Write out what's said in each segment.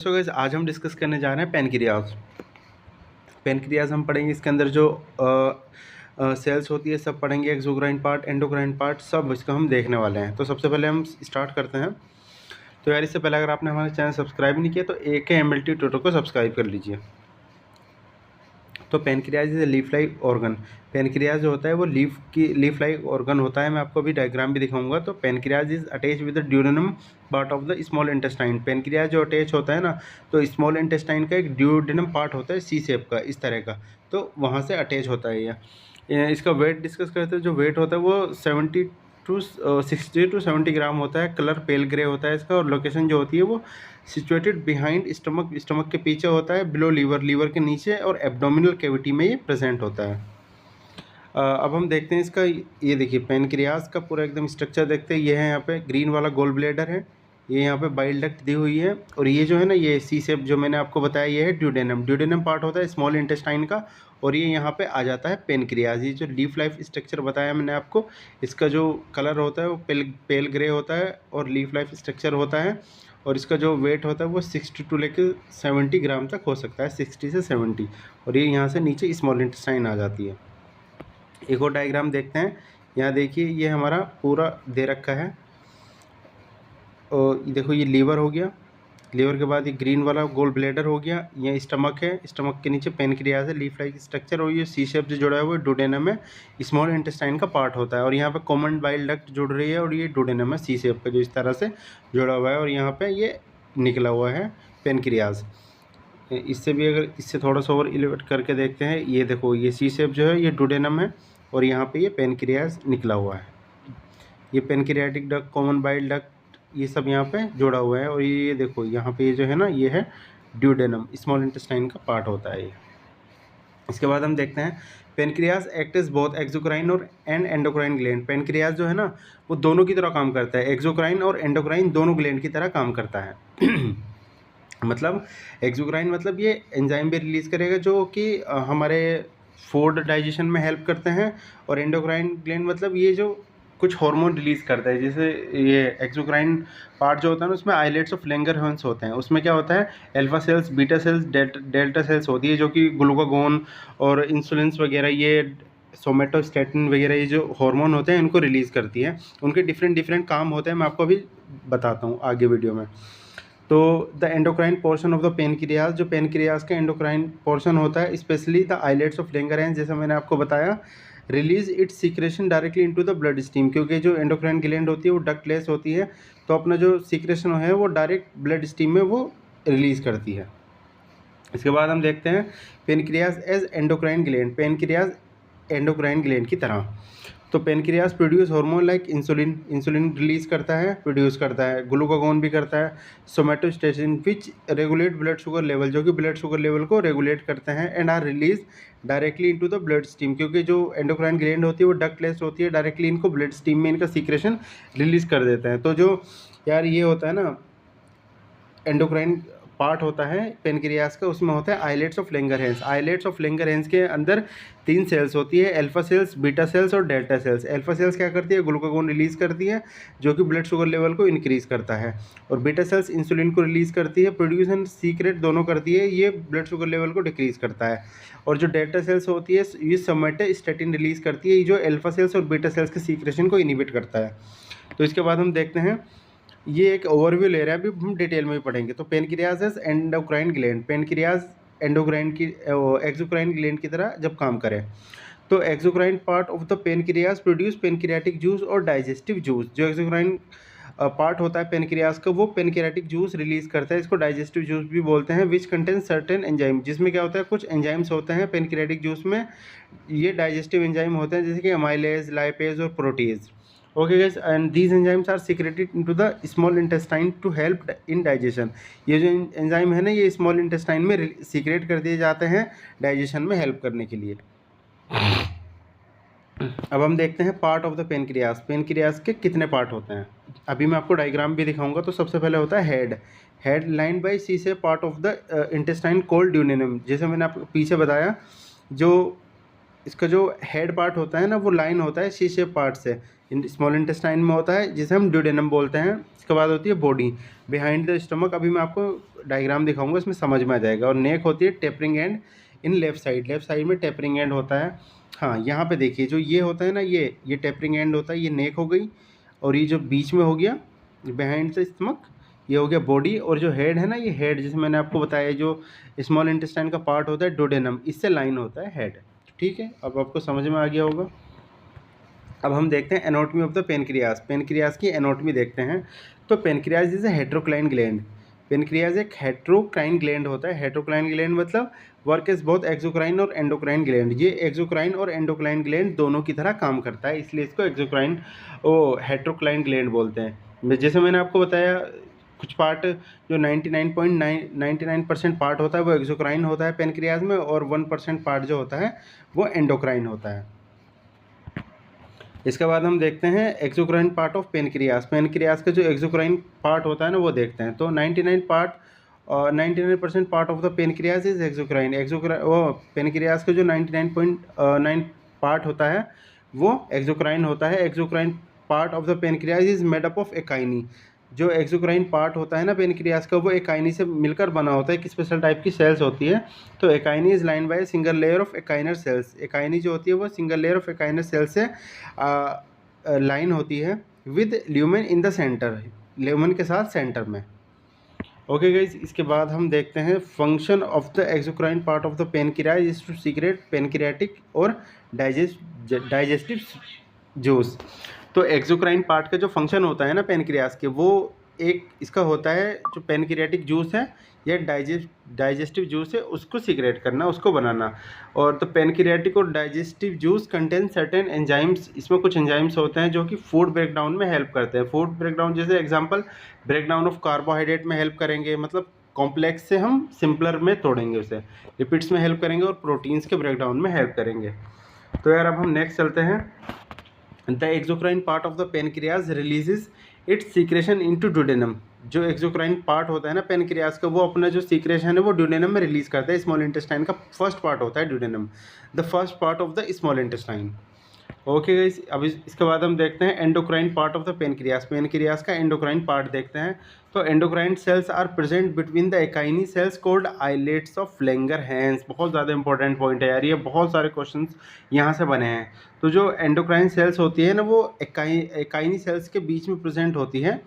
So guys आज हम discuss करने जा रहे हैं पैनक्रियाज। पैनक्रियाज हम पढ़ेंगे, इसके अंदर जो सेल्स होती है सब पढ़ेंगे, एक्सोक्राइन पार्ट, एंडोक्राइन पार्ट, सब इसको हम देखने वाले हैं। तो सबसे पहले हम स्टार्ट करते हैं। तो यार इससे पहले अगर आपने हमारे चैनल सब्सक्राइब नहीं किया तो AKMLT ट्यूटर को सब्सक्राइब कर लीजिए। तो pancreas is leaf like organ. Pancreas जो होता है वो लीफ लाइक ऑर्गन होता है। मैं आपको अभी डायग्राम भी दिखाऊंगा। तो pancreas is attach with the duodenum part of the small intestine. Pancreas जो अटैच होता है ना, तो स्मॉल इंटेस्टाइन का एक ड्यूडेनम पार्ट होता है सी शेप का, इस तरह का, तो वहाँ से अटैच होता है ये। इसका वेट डिस्कस करते हैं। जो वेट होता है वो 60 to 70 ग्राम होता है। कलर पेल ग्रे होता है इसका, और लोकेशन जो होती है वो सिचुएटेड बिहाइंड स्टमक, स्टमक के पीछे होता है, बिलो लीवर, लीवर के नीचे, और एब्डोमिनल कैविटी में ये प्रेजेंट होता है। अब हम देखते हैं इसका, ये देखिए पैनक्रियाज का पूरा एकदम स्ट्रक्चर देखते हैं। ये है यहाँ पे ग्रीन वाला गोल ब्लैडर है, ये यहाँ पे बाइल डक्ट दी हुई है, और ये जो है ना ये सी शेप जो मैंने आपको बताया ये है ड्यूडेनम। ड्यूडेनम पार्ट होता है स्मॉल इंटेस्टाइन का, और ये यहाँ पे आ जाता है पैनक्रियाज। ये जो लीफ लाइफ स्ट्रक्चर बताया मैंने आपको, इसका जो कलर होता है वो पेल ग्रे होता है, और लीफ लाइफ स्ट्रक्चर होता है, और इसका जो वेट होता है वो 60 to लेकर 70 ग्राम तक हो सकता है, 60 से 70। और ये यहाँ से नीचे स्मॉल इंटेस्टाइन आ जाती है। एक और डायग्राम देखते हैं। यहाँ देखिए ये हमारा पूरा दे रखा है, और देखो ये लीवर हो गया, लीवर के बाद ये ग्रीन वाला गोल ब्लैडर हो गया, ये स्टमक है, स्टमक के नीचे पैनक्रियाज है, लीफ लाइक स्ट्रक्चर, और ये सी शेप से जुड़ा हुआ है डुडेनम है, स्मॉल इंटेस्टाइन का पार्ट होता है। और यहाँ पे कॉमन बाइल डक्ट जुड़ रही है, और ये डुडेनम है सी शेप का जो इस तरह से जुड़ा हुआ है, और यहाँ पे ये निकला हुआ है पैनक्रियाज। इससे भी अगर इससे थोड़ा सा और इलेवेट करके देखते हैं, ये देखो ये सी शेप जो है ये डुडेनम है, और यहाँ पे ये पैनक्रियाज निकला हुआ है। ये pancreatic duct, common bile duct, ये सब यहाँ पे जोड़ा हुआ है। और ये देखो यहाँ पे ये जो है ना ये है ड्यूडेनम, स्मॉल इंटेस्टाइन का पार्ट होता है ये। इसके बाद हम देखते हैं pancreas act as both exocrine और एंडोक्राइन ग्लैंड। पैनक्रियाज जो है ना वो दोनों की तरह काम करता है, एक्सोक्राइन और एंडोक्राइन दोनों ग्लैंड की तरह काम करता है। मतलब एक्सोक्राइन मतलब ये एंजाइम भी रिलीज करेगा जो कि हमारे फूड डाइजेशन में हेल्प करते हैं, और एंडोक्राइन ग्लैंड मतलब ये जो कुछ हार्मोन रिलीज करता है। जैसे ये एक्सोक्राइन पार्ट जो होता है ना उसमें आइलेट्स ऑफ लैंगरहैंस होते हैं। उसमें क्या होता है, alpha cells, beta sales, delta sales होती है, जो कि ग्लूकागोन और इंसुलिन वगैरह, ये सोमेटोस्टेटिन वगैरह, ये जो हार्मोन होते हैं इनको रिलीज़ करती है। उनके डिफरेंट काम होते हैं, मैं आपको अभी बताता हूँ आगे वीडियो में। तो the endocrine portion of the pancreas, जो पैनक्रियाज का एंडोक्राइन पोर्शन होता है, specially the islets of Langerhans, जैसा मैंने आपको बताया, release its secretion directly into the blood stream. क्योंकि जो एंडोक्राइन ग्लैंड होती है वो डक्टलेस होती है, तो अपना जो सीक्रेशन है वो डायरेक्ट ब्लड स्ट्रीम में वो रिलीज़ करती है। इसके बाद हम देखते हैं pancreas as endocrine gland. Pancreas endocrine gland की तरह। तो pancreas produce hormone like insulin, insulin release करता है, प्रोड्यूस करता है, ग्लूकागोन भी करता है, somatostatin which regulate blood sugar level, जो कि ब्लड शुगर लेवल को रेगुलेट करते हैं, and are release directly into the blood stream. क्योंकि जो एंडोक्राइन ग्लैंड होती है वो डक्टलेस होती है, डायरेक्टली इनको ब्लड स्ट्रीम में इनका सीक्रेशन रिलीज कर देते हैं। तो जो यार ये होता है ना एंडोक्राइन पार्ट होता है पेनक्रियास का, उसमें होता है islets of Langerhans. Islets of Langerhans के अंदर 3 सेल्स होती है, अल्फा सेल्स, बीटा सेल्स और डेल्टा सेल्स। अल्फा सेल्स क्या करती है, ग्लूकागोन रिलीज करती है जो कि ब्लड शुगर लेवल को इंक्रीज करता है, और बीटा सेल्स इंसुलिन को रिलीज करती है, प्रोड्यूस एंड सीक्रेट दोनों करती है, ये ब्लड शुगर लेवल को डिक्रीज करता है। और जो डेल्टा सेल्स होती है ये सोमेटोस्टेटिन रिलीज करती है, जो अल्फा सेल्स और बीटा सेल्स के सीक्रेशन को इनिबिट करता है। तो इसके बाद हम देखते हैं, ये एक ओवरव्यू ले रहा है, अभी हम डिटेल में भी पढ़ेंगे। तो pancreas as endocrine gland, pancreas endocrine की एक्सोक्राइन ग्लैंड की तरह जब काम करे, तो exocrine part of the pancreas produce pancreatic juice और डाइजेस्टिव जूस। जो एक्सोक्राइन पार्ट होता है पैनक्रियाज का वो पैनक्रियाटिक जूस रिलीज करता है, इसको डाइजेस्टिव जूस भी बोलते हैं, विच कंटेन सर्टेन एंजाइम, जिसमें क्या होता है कुछ एंजाइम्स होते हैं पैनक्रियाटिक जूस में, ये डाइजेस्टिव एंजाइम होते हैं, जैसे कि अमाइलेज, लाइपेज और protease. Okay guys, and these enzymes are secreted into the small intestine to help in digestion. ये जो एंजाइम है ना ये स्मॉल इंटेस्टाइन में सीक्रेट कर दिए जाते हैं डाइजेशन में हेल्प करने के लिए। अब हम देखते हैं part of the pancreas. Pancreas के कितने पार्ट होते हैं, अभी मैं आपको डायग्राम भी दिखाऊंगा। तो सबसे पहले होता है हेड, हेड लाइन बाय सी से part of the intestine cold duodenum. जैसे मैंने आपको पीछे बताया, जो इसका जो हेड पार्ट होता है ना वो लाइन होता है सी शेप पार्ट से, स्मॉल इंटेस्टाइन में होता है जिसे हम ड्यूडेनम बोलते हैं। इसके बाद होती है बॉडी बिहाइंड द स्टमक, अभी मैं आपको डायग्राम दिखाऊंगा इसमें समझ में आ जाएगा। और नेक होती है tapering and in left side में टेपरिंग एंड होता है। हाँ यहाँ पे देखिए जो ये होता है ना ये टेपरिंग एंड होता है, ये नेक हो गई। और ये जो बीच में हो गया बिहाइंड द स्टमक ये हो गया बॉडी। और जो हेड है ना ये हेड, जैसे मैंने आपको बताया जो स्मॉल इंटेस्टाइन का पार्ट होता है डोडेनम, इससे लाइन होता है हेड। ठीक है, अब आपको समझ में आ गया होगा। अब हम देखते हैं anatomy of the pancreas. Pancreas की एनाटॉमी देखते हैं। तो pancreas is a heterocrine gland. Pancreas एक हेट्रोक्राइन ग्लैंड होता है। हेट्रोक्लाइन ग्लैंड मतलब वर्क इज बोथ एक्सोक्राइन और एंडोक्राइन ग्लैंड। ये एक्सोक्राइन और एंडोक्राइन ग्लैंड दोनों की तरह काम करता है, इसलिए इसको एक्सोक्राइन हेट्रोक्लाइन ग्लैंड बोलते हैं। जैसे मैंने आपको बताया कुछ पार्ट जो 99.99% पार्ट होता है वो एक्सोक्राइन होता है पेनक्रियास में, और 1% पार्ट जो होता है वो एंडोक्राइन होता है। इसके बाद हम देखते हैं exocrine part of pancreas. Pancreas का जो एक्सोक्राइन पार्ट होता है ना वो देखते हैं। तो 99% part of the pancreas is exocrine. वो पेनक्रियास का जो 99.9 पार्ट होता है वो एक्सोक्राइन होता है। Exocrine part of the pancreas is made up of acini. जो एक्सोक्राइन पार्ट होता है ना पेनक्रियास का वो एकाइनी से मिलकर बना होता है। एक स्पेशल टाइप की सेल्स होती है। तो acini is line by single layer of acinar cells. Acini जो होती है वो single layer of acinar cells से लाइन होती है with lumen in the centre, lumen के साथ सेंटर में। ओके गाइज, इसके बाद हम देखते हैं function of the exocrine part of the pancreas is to secrete pancreatic और डाइजेस्टिव जूस। तो एक्सोक्राइन पार्ट का जो फंक्शन होता है ना पेनक्रियास के, वो एक इसका होता है जो पेनक्रियाटिक जूस है या डाइजेस्टिव जूस है उसको सीक्रेट करना, उसको बनाना। और तो पेनक्रियाटिक और digestive juice contain certain enzymes. इसमें कुछ एंजाइम्स होते हैं जो कि फूड ब्रेकडाउन में हेल्प करते हैं। फूड ब्रेकडाउन जैसे एग्जांपल ब्रेकडाउन ऑफ कार्बोहाइड्रेट में हेल्प करेंगे, मतलब कॉम्प्लेक्स से हम सिंपलर में तोड़ेंगे उसे। लिपिड्स में हेल्प करेंगे और प्रोटीन्स के ब्रेकडाउन में हेल्प करेंगे। तो यार अब हम नेक्स्ट चलते हैं। The exocrine part of the pancreas releases its secretion into duodenum। जो एक्सोक्राइन पार्ट होता है ना पेनक्रियास का वो अपना जो सीक्रेशन है वो ड्यूडेनम में रिलीज करता है। स्मॉल इंटेस्टाइन का फर्स्ट पार्ट होता है duodenum, the first part of the small intestine. Okay guys, अब इसके बाद हम देखते हैं endocrine part of the pancreas. Pancreas का एंडोक्राइन पार्ट देखते हैं। तो endocrine cells are present between the acini cells called islets of Langerhans. बहुत ज़्यादा इंपॉर्टेंट पॉइंट है यार, ये बहुत सारे क्वेश्चंस यहाँ से बने हैं। तो जो एंडोक्राइन सेल्स होती है ना वो एकाइनी सेल्स के बीच में प्रेजेंट होती है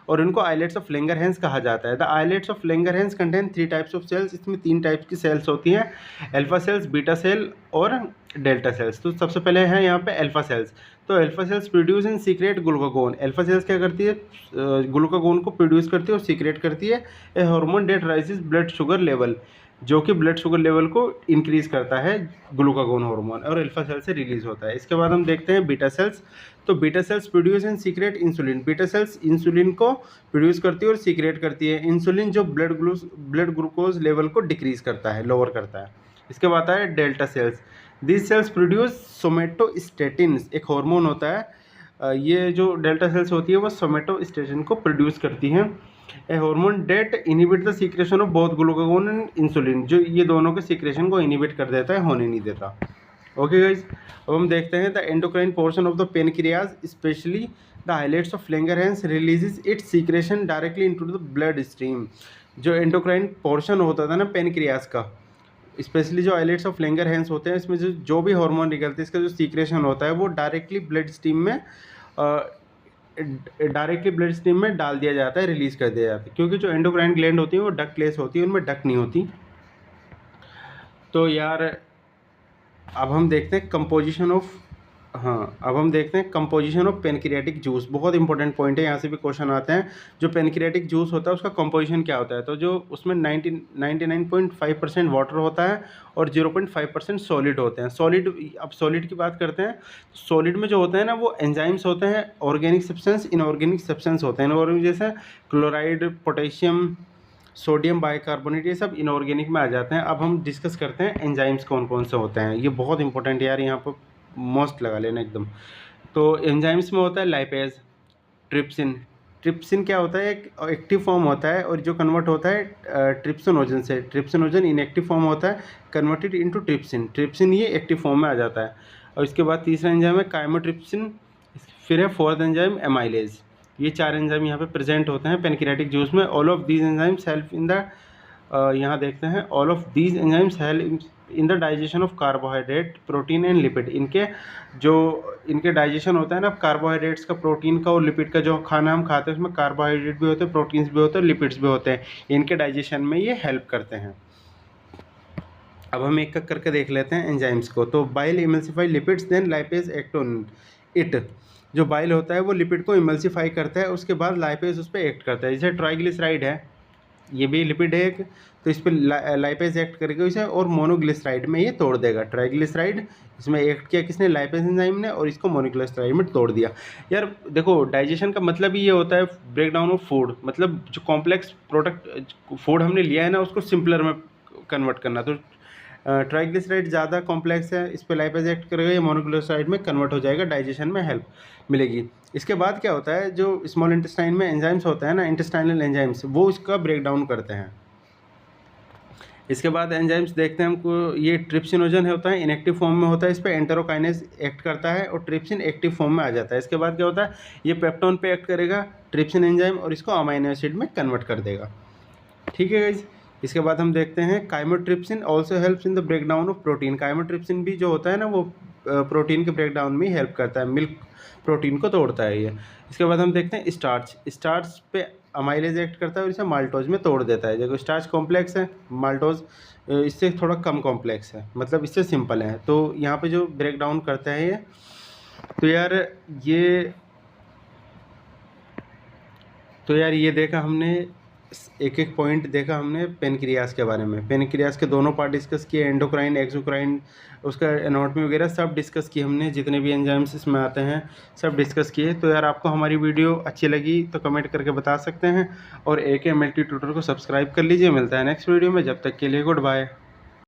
और उनको आइलेट्स ऑफ लैंगरहैंस कहा जाता है। The islets of Langerhans contain 3 types of cells. इसमें 3 टाइप्स की सेल्स होती हैं, अल्फा सेल्स, बीटा सेल और डेल्टा सेल्स। तो सबसे पहले है यहाँ पे अल्फा सेल्स। तो alpha cells produce in secrete glucagon. Alpha cells क्या करती है, ग्लूकागोन को प्रोड्यूस करती है और सीक्रेट करती है a hormone that raises blood sugar level, जो कि ब्लड शुगर लेवल को इंक्रीज करता है ग्लूकागोन हार्मोन, और अल्फा सेल से रिलीज होता है। इसके बाद हम देखते हैं बीटा सेल्स। तो beta cells produce and secrete insulin. Beta cells insulin को प्रोड्यूस करती है और सीक्रेट करती है। इंसुलिन जो ब्लड ग्लूकोज लेवल को डिक्रीज करता है, लोअर करता है। इसके बाद है delta sales. This cells produce somatostatin, एक हार्मोन होता है। ये जो डेल्टा सेल्स होती है वो सोमेटोस्टेटिन को प्रोड्यूस करती हैं। A hormone that inhibit the secretion of both glucagon and insulin, जो ये दोनों के सीक्रेशन को इनिबिट कर देता है, होने नहीं देता। ओके गाइज, अब हम देखते हैं the endocrine portion of the pancreas specially the islets of Langerhans releases its secretion directly into the blood stream. जो एंडोक्राइन पोर्शन होता था ना पेनक्रियास का, स्पेशली जो आइलेट्स ऑफ लैंगरहैंस होते हैं, इसमें जो भी हार्मोन निकलते हैं इसका जो सीक्रेशन होता है वो डायरेक्टली ब्लड स्ट्रीम में डाल दिया जाता है, रिलीज कर दिया जाता है। क्योंकि जो एंडोक्राइन ग्लैंड होती है वो डक्टलेस होती है, उनमें डक्ट नहीं होती। तो यार अब हम देखते हैं कंपोजिशन ऑफ पेनक्रियाटिक जूस। बहुत इंपॉर्टेंट पॉइंट है, यहाँ से भी क्वेश्चन आते हैं। जो पेनक्रियाटिक जूस होता है उसका कंपोजिशन क्या होता है। तो जो उसमें 99.5% वाटर होता है और 0.5% सॉलिड होते हैं। अब सॉलिड की बात करते हैं। सॉलिड में जो होते हैं ना वो एंजाइम्स होते हैं, ऑर्गेनिक सब्सटेंस, इनऑर्गेनिक सब्सटेंस होते हैं। इनऑर्गेनिक जैसे क्लोराइड, पोटेशियम, सोडियम बाइकार्बोनेट, ये सब इनऑर्गेनिक में आ जाते हैं। अब हम डिस्कस करते हैं एंजाइम्स कौन कौन से होते हैं। ये बहुत इंपॉर्टेंट यार, यहाँ पर मोस्ट लगा लेना एकदम। तो एंजाइम्स में होता है लाइपेज, ट्रिप्सिन, ट्रिप्सिन क्या होता है, एक एक्टिव फॉर्म होता है और जो कन्वर्ट होता है ट्रिप्सिनोजन से। ट्रिप्सिनोजन इनएक्टिव फॉर्म होता है, कन्वर्टेड इनटू ट्रिप्सिन। ट्रिप्सिन ये एक्टिव फॉर्म में आ जाता है। और इसके बाद तीसरा एंजाइम है काइमोट्रिप्सिन, फिर है फोर्थ एंजाइम एमाइलेज। ये 4 एंजाइम यहाँ पे प्रेजेंट होते हैं पैनक्रियाटिक जूस में। All of these enzymes help in the, यहाँ देखते हैं, all of these enzymes help in the digestion of carbohydrate, protein and lipid. इनके डाइजेशन होता है ना कार्बोहाइड्रेट्स का, प्रोटीन का और लिपिड का। जो खाना हम खाते हैं उसमें कार्बोहाइड्रेट भी होते हैं, प्रोटीन्स भी होते हैं, लिपिड्स भी होते हैं। इनके डाइजेशन में ये हेल्प करते हैं। अब हम एक एक करके देख लेते हैं एंजाइम्स को। तो bile emulsify lipids, then lipase act on it. जो बाइल होता है वो लिपिड को इमल्सिफाई करता है, उसके बाद लाइपेज उस पर एक्ट करता है। जैसे ट्राइग्लिसराइड है, ये भी लिपिड है एक, तो इस पर लाइपेज एक्ट करेगा इसे और मोनोग्लिसराइड में ये तोड़ देगा। ट्राइग्लिसराइड इसमें एक्ट किया किसने, लाइपेज एंजाइम ने, और इसको मोनोग्लिसराइड में तोड़ दिया। यार देखो, डाइजेशन का मतलब ही ये होता है ब्रेक डाउन ऑफ फूड, मतलब जो कॉम्प्लेक्स प्रोडक्ट फूड हमने लिया है ना उसको सिंपलर में कन्वर्ट करना। तो ट्राइग्लिसराइड ज़्यादा कॉम्प्लेक्स है, इस पर लाइपेज एक्ट करेगा, ये मोनोग्लिसराइड में कन्वर्ट हो जाएगा, डाइजेशन में हेल्प मिलेगी। इसके बाद क्या होता है, जो स्मॉल इंटेस्टाइन में एंजाइम्स होता है ना, इंटेस्टाइनल एंजाइम्स, वो इसका ब्रेक डाउन करते हैं। इसके बाद एंजाइम्स देखते हैं हमको, ये ट्रिप्सिनोजन होता है, इनएक्टिव फॉर्म में होता है, इस पर एंटेरोकाइनेज एक्ट करता है और ट्रिप्सिन एक्टिव फॉर्म में आ जाता है। इसके बाद क्या होता है, ये पेप्टोन पे एक्ट करेगा ट्रिप्सिन एंजाइम और इसको अमाइनो एसिड में कन्वर्ट कर देगा। ठीक है गाइज। इसके बाद हम देखते हैं chymotrypsin also helps in the break down of protein. Chymotrypsin भी जो होता है ना वो प्रोटीन के ब्रेक डाउन में हेल्प करता है, मिल्क प्रोटीन को तोड़ता है ये। इसके बाद हम देखते हैं स्टार्च। स्टार्च पे अमाइलेज एक्ट करता है और इसे माल्टोज में तोड़ देता है। देखो स्टार्च कॉम्प्लेक्स है, माल्टोज इससे थोड़ा कम कॉम्प्लेक्स है, मतलब इससे सिंपल है। तो यहाँ पे जो ब्रेक डाउन करता है ये, तो यार ये देखा हमने, एक एक पॉइंट देखा हमने पेनक्रियास के बारे में। पेनक्रियास के दोनों पार्ट डिस्कस किए, एंडोक्राइन, एक्सोक्राइन, उसका एनाटॉमी वगैरह सब डिस्कस किए हमने, जितने भी एंजाइम्स इसमें आते हैं सब डिस्कस किए। तो यार आपको हमारी वीडियो अच्छी लगी तो कमेंट करके बता सकते हैं, और AK MLT ट्यूटर को सब्सक्राइब कर लीजिए। मिलता है नेक्स्ट वीडियो में, जब तक के लिए गुड बाय।